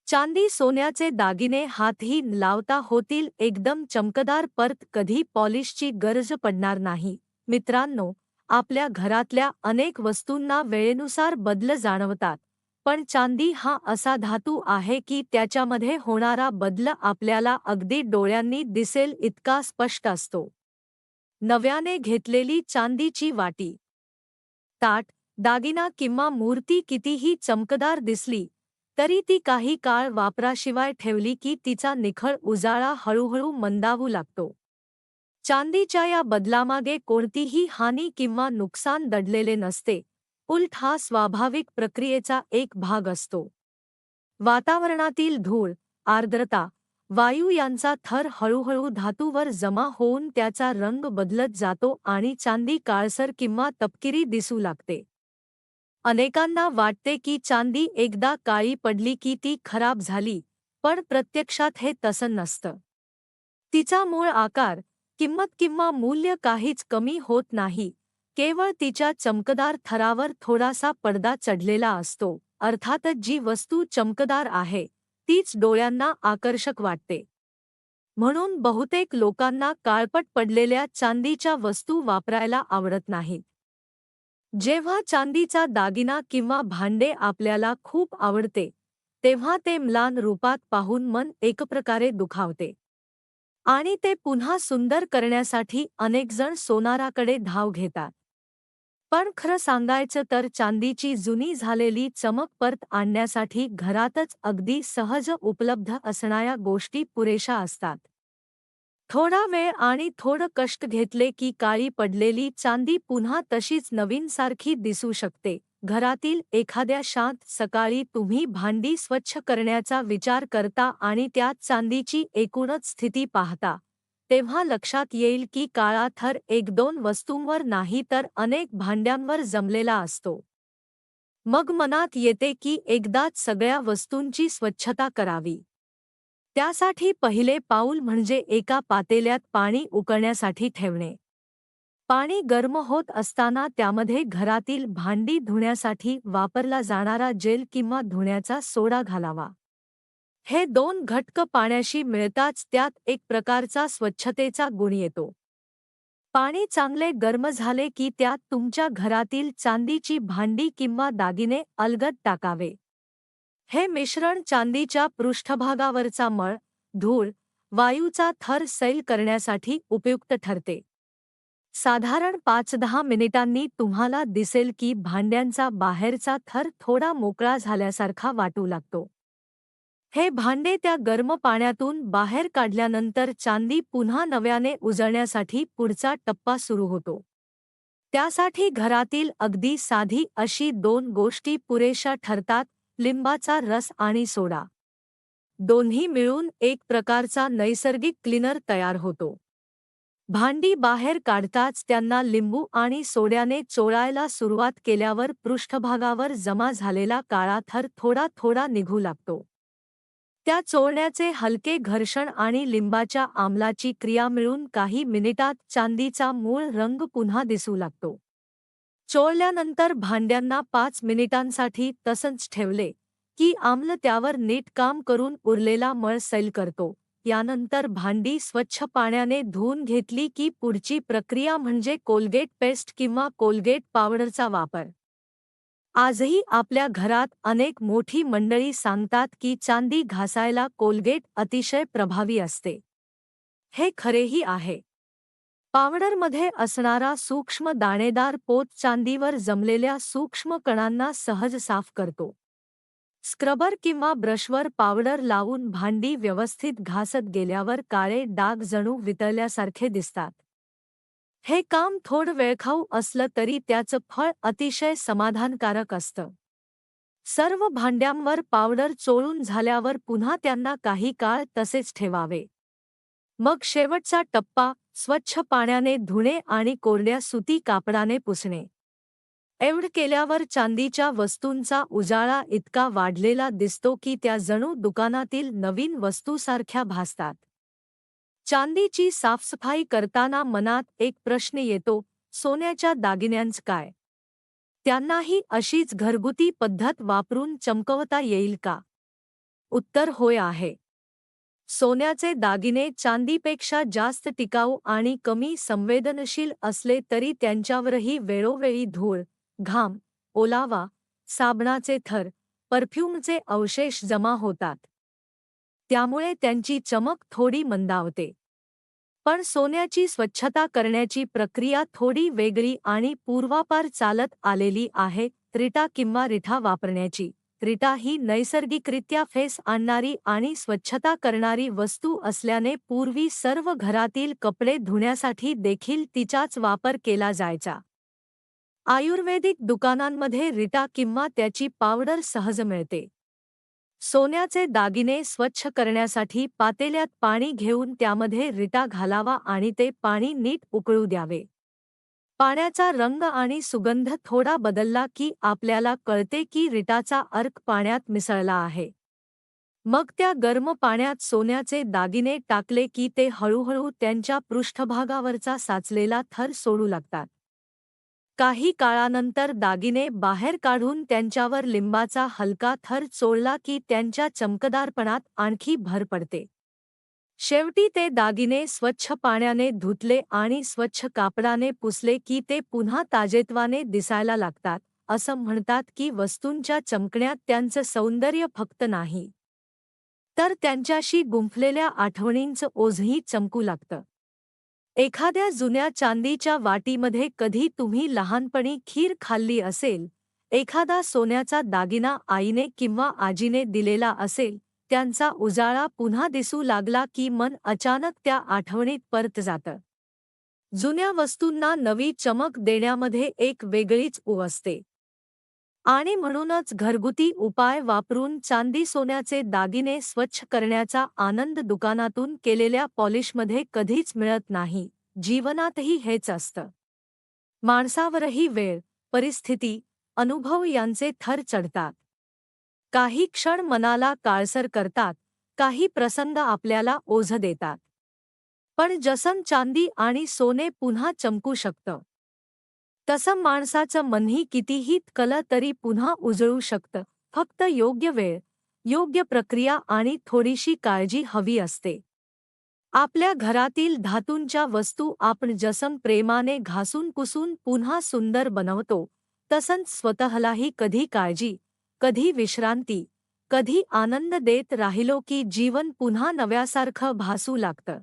चांदी सोन्याचे दागिने हातही लावता होतील एकदम चमकदार, परत कधी पॉलिशची गरज पडणार नाही. मित्रांनो, आपल्या घरातल्या अनेक वस्तूंना वेळेनुसार बदल जाणवतात, पण चांदी हा असा धातू आहे की त्याच्यामध्ये होणारा बदल आपल्याला अगदी डोळ्यांनी दिसेल इतका स्पष्ट असतो. नव्याने घेतलेली चांदीची वाटी, ताट, दागिना किंवा मूर्ती कितीही चमकदार दिसली तरी ती काही काळ वापराशिवाय ठेवली की तिचा निखळ उजाळा हळूहळू मंदावू लागतो. चांदीच्या या बदलामागे कोणतीही हानी किंवा नुकसान दडलेले नसते, उलट हा स्वाभाविक प्रक्रियेचा एक भाग असतो. वातावरणातील धूळ, आर्द्रता, वायू यांचा थर हळूहळू धातूवर जमा होऊन त्याचा रंग बदलत जातो आणि चांदी काळसर किंवा तपकिरी दिसू लागते. अनेकांना वाटते की चांदी एकदा काळी पडली की ती खराब झाली, पण प्रत्यक्षात हे तसं नसतं. तिचा मूळ आकार, किंमत किंवा मूल्य काहीच कमी होत नाही, केवळ तिच्या चमकदार थरावर थोडासा पडदा चढलेला असतो. अर्थातच जी वस्तू चमकदार आहे तीच डोळ्यांना आकर्षक वाटते. म्हणून बहुतेक लोकांना काळपट पडलेल्या चांदीच्या वस्तू वापरायला आवडत नाहीत. जेव्हा चांदीचा दागिना किंवा भांडे आपल्याला खूप आवडते, तेव्हा ते म्लान रूपात पाहून मन एकप्रकारे दुखावते. आणि ते पुन्हा सुंदर करण्यासाठी अनेकजण सोनाराकडे धाव घेतात. पण खरं सांगायचं तर चांदीची जुनी झालेली चमक परत आणण्यासाठी घरातच अगदी सहज उपलब्ध असणाऱ्या गोष्टी पुरेशा असतात. थोडा वेळ आणि थोडं कष्ट घेतले की काळी पडलेली चांदी पुन्हा तशीच नवीनसारखी दिसू शकते. घरातील एखाद्या शांत सकाळी तुम्ही भांडी स्वच्छ करण्याचा विचार करता आणि त्यात चांदीची एकूणच स्थिती पाहता, तेव्हा लक्षात येईल की काळा थर एक दोन वस्तूंवर नाही तर अनेक भांड्यांवर जमलेला असतो. मग मनात येते की एकदाच सगळ्या वस्तूंची स्वच्छता करावी. त्यासाठी पहिले पाऊल म्हणजे एका पातेल्यात पाणी उकळण्यासाठी ठेवणे. पाणी गरम होत असताना त्यामध्ये घरातील भांडी धुण्यासाठी वापरला जाणारा जेल किंवा धुण्याचा सोडा घालावा. हे दोन घटक पाण्याशी मिळताच त्यात एक प्रकारचा स्वच्छतेचा गुण येतो. पाणी चांगले गरम झाले की त्यात तुमच्या घरातील चांदीची भांडी किंवा दागिने अलगद टाकावे. हे मिश्रण चांदीच्या पृष्ठभागावरचा मळ, धूळ, वायूचा थर सैल करण्यासाठी उपयुक्त ठरते. साधारण 5-10 मिनिटांनी तुम्हाला दिसेल की भांड्यांचा बाहेरचा थर थोडा मोकळा झाल्यासारखा वाटू लागतो. हे भांडे त्या गरम पाण्यातून बाहेर काढल्यानंतर चांदी पुन्हा नव्याने उजळण्यासाठी पुढचा टप्पा सुरू होतो. त्यासाठी घरातील अगदी साधी अशी दोन गोष्टी पुरेशा ठरतात: लिंबाचा रस आणि सोडा. दोन्ही मिळून एक प्रकारचा नैसर्गिक क्लीनर तयार होतो. भांडी बाहेर काढताच त्यांना लिंबू आणि सोड्याने चोळायला सुरुवात केल्यावर पृष्ठभागावर जमा झालेला काळा थर थोडा थोडा निघू लागतो. त्या चोळण्याचे हलके घर्षण आणि लिंबाच्या आम्लाची क्रिया मिळून काही मिनिटात चांदीचा मूळ रंग पुन्हा दिसू लागतो. चोळल्यानंतर भांड्यांना 5 मिनिटांसाठी तसंच ठेवले की आम्ल त्यावर नीट काम करून उरलेला मळ सैल करतो. यानंतर भांडी स्वच्छ पाण्याने धुवून घेतली की पुढची प्रक्रिया म्हणजे कोलगेट पेस्ट किंवा कोलगेट पावडरचा वापर. आजही आपल्या घरात अनेक मोठी मंडळी सांगतात की चांदी घासायला कोलगेट अतिशय प्रभावी असते. हे खरेही आहे. पावडरमध्ये असणारा सूक्ष्म दाणेदार पोत चांदीवर जमलेल्या सूक्ष्म कणांना सहज साफ करतो. स्क्रबर किंवा ब्रशवर पावडर लावून भांडी व्यवस्थित घासत गेल्यावर काळे डाग जणू वितळल्यासारखे दिसतात. हे काम थोडं वेळखाऊ असलं तरी त्याचं फळ अतिशय समाधानकारक असतं. सर्व भांड्यांवर पावडर चोळून झाल्यावर पुन्हा त्यांना काही काळ तसेच ठेवावे. मग शेवटचा टप्पा, स्वच्छ पाण्याने धुणे आणि कोरड्या सुती कापडाने पुसणे. एवढं केल्यावर चांदीच्या वस्तूंचा उजाळा इतका वाढलेला दिसतो की त्या जणू दुकानातील नवीन वस्तूसारख्या भासतात. चांदीची साफसफाई करताना मनात एक प्रश्न येतो, सोन्याच्या दागिन्यांचं काय? त्यांनाही अशीच घरगुती पद्धत वापरून चमकवता येईल का? उत्तर होय आहे. सोन्याचे दागिने चांदीपेक्षा जास्त टिकाऊ आणि कमी संवेदनशील असले तरी त्यांच्यावरही वेळोवेळी धूळ, घाम, ओलावा, साबणाचे थर, परफ्यूमचे अवशेष जमा होतात. त्यामुळे त्यांची चमक थोडी मंदावते. पण सोन्याची स्वच्छता करण्याची प्रक्रिया थोडी वेगळी आणि पूर्वापार चालत आलेली आहे. रिटा किंवा रिठा वापरण्याची. रिटा ही नैसर्गिकरित्या फेस आणणारी आणि स्वच्छता करणारी वस्तू असल्याने पूर्वी सर्व घरातील कपडे धुण्यासाठी देखील तिचाच वापर केला जायचा. आयुर्वेदिक दुकानांमध्ये रिटा किंवा त्याची पावडर सहज मिळते. सोन्याचे दागिने स्वच्छ करण्यासाठी पातेल्यात पाणी घेऊन त्यामध्ये रिटा घालावा आणि ते पाणी नीट उकळू द्यावे. पाण्याचा रंग आणि सुगंध थोडा बदलला की आपल्याला कळते की रिटाचा अर्क पाण्यात मिसळला आहे. मग त्या गरम पाण्यात सोन्याचे दागिने टाकले की ते हळूहळू त्यांच्या पृष्ठभागावरचा साचलेला थर सोडू लागतात. काही काळानंतर दागिने बाहेर काढून त्यांच्यावर लिंबाचा हलका थर चोळला की त्यांच्या चमकदारपणात आणखी भर पडते. शेवटी ते दागिने स्वच्छ पाण्याने धुतले आणि स्वच्छ कापडाने पुसले की ते पुन्हा ताजेतवाने दिसायला लागतात. असं म्हणतात की वस्तूंच्या चमकण्यात त्यांचं सौंदर्य फक्त नाही, तर त्यांच्याशी गुंफलेल्या आठवणींचं ओझंही चमकू लागतं. एखाद्या जुन्या चांदीच्या वाटीमध्ये कधी तुम्ही लहानपणी खीर खाल्ली असेल, एखादा सोन्याचा दागिना आईने किंवा आजीने दिलेला असेल, त्यांचा उजाळा पुन्हा दिसू लागला की मन अचानक त्या आठवणीत परत जातं. जुन्या वस्तूंना नवी चमक देण्यामध्ये एक वेगळीच ऊब असते. आणि म्हणूनच घरगुती उपाय वापरून चांदी सोन्याचे दागिने स्वच्छ करण्याचा आनंद दुकानातून केलेल्या पॉलिशमध्ये कधीच मिळत नाही. जीवनातही हेच असतं. माणसावरही वेळ, परिस्थिती, अनुभव यांचे थर चढतात. काही क्षण मनाला काळसर करतात, काही प्रसंग आपल्याला ओझं देतात. पण जसं चांदी आणि सोने पुन्हा चमकू शकतं, तसं माणसाचं मनही कितीही कलं तरी पुन्हा उजळू शकतं. फक्त योग्य वेळ, योग्य प्रक्रिया आणि थोडीशी काळजी हवी असते. आपल्या घरातील धातूंच्या वस्तू आपण जसं प्रेमाने घासून पुसून पुन्हा सुंदर बनवतो, तसंच स्वतःलाही कधी काळजी, कधी विश्रांती, कधी आनंद देत राहिलो की जीवन पुन्हा नव्यासारखं भासू लागतं.